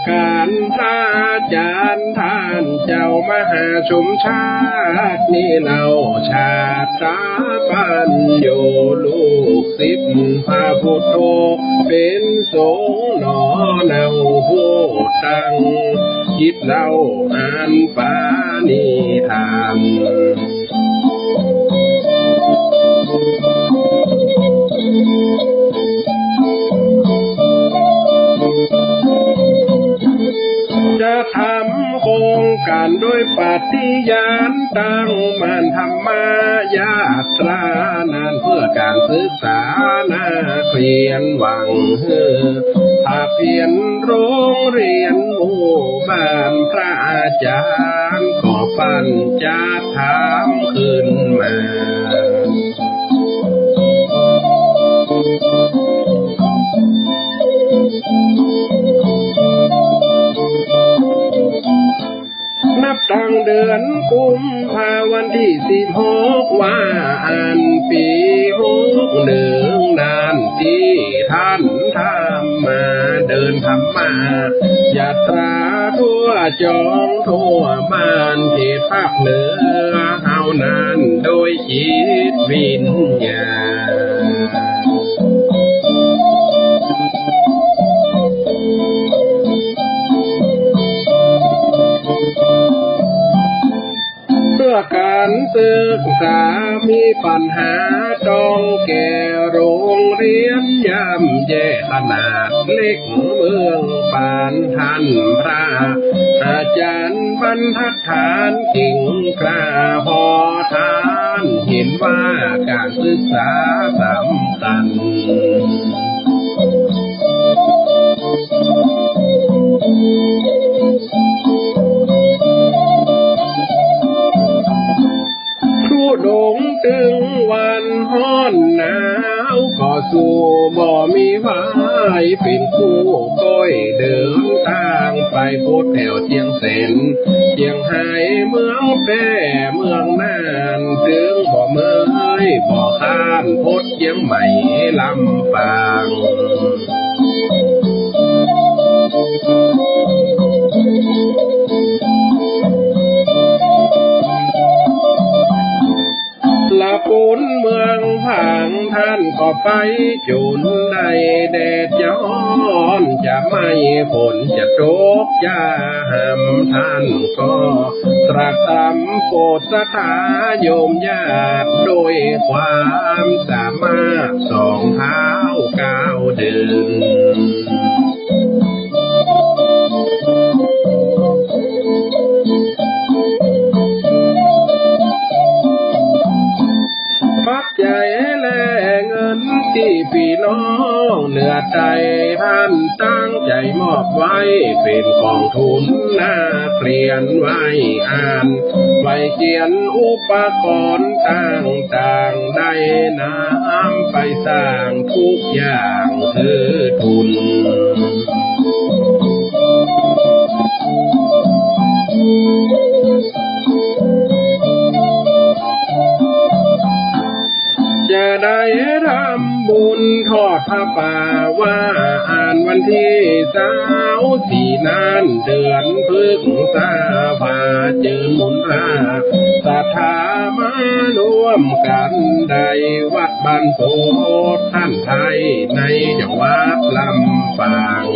การพระอาจารย์ท่านเจ้ามหาชมชาตินี่เราชาติตาปัญโยลูกศิษย์พระพุทโธเป็นสงฆ์หนอเนาผู้ตังคิดเราอ่านปานิธานจะทำโครงการด้วยปฏิญาณตั้งมั่นธรรมายาตรานานเพื่อการศึกษานาเรียนหวังถ้าเพียนโรงเรียนหมู่บ้านพระอาจารย์ก็ปัญจะถามขึ้นมานับตั้งเดือนกุมภาวันที่16ว่าอันปี61นานที่ท่านทำมาเดินทำมายาตราทั่วจองทั่วบ้านเขตภาคเหนือเฮานั้นโดยจิตวิญญาณเพื่อการศึกษามีปัญหาต้องแก้โรงเรียนย่ำแย่ขนาดเล็กเมืองปานท่านพระอาจารย์บรรทัดฐานกิ่งกล้าพอทานเห็นว่าการศึกษาสำคัญดงถึงวันฮ้อนหนาวก็สู้บ่มีไว้เป็นคู่ก้อยเดินทางไปโพดแถวเจียงแสนเจียงไฮ้เมืองแป้เมืองน่านถึงบ่เมยบ่ข้านโพดเจียงใหม่ลำปางละปุนเมืองผังท่านก็ไปจุนในแดดย้อนจะไม่ฝนจะตกจะห้ำท่านก็ตรัสตำโปรดสถาโยมญาติโดยความสามารถสองเท้าก้าวเดินปัจจัยและเงินที่พี่น้องเหนือใจท่านตั้งใจมอบไว้เป็นกองทุนนักเรียนไว้อ่านไว้เขียนอุปกรณ์ต่างๆได้นำไปสร้างทุกอย่างคือทุนจะได้ทำบุญทอดผ้าป่าว่าอ่านวันที่24นั้นเดือนพฤษภาเจิญมุนราศรัทธามารวมกันได้วัดบ้านโพธิ์ท่านไทยในจังหวัดลำปาง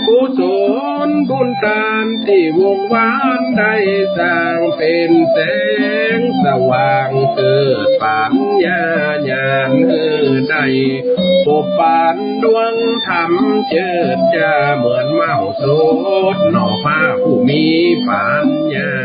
กุศลบุญตามที่วงวานได้สร้างเป็นแสงสว่างเกิดปัญญาญาณได้ปบปานดวงธรรมเจิดจ้าเหมือนเมาโสดหน่อฟ้าผู้มีปัญญา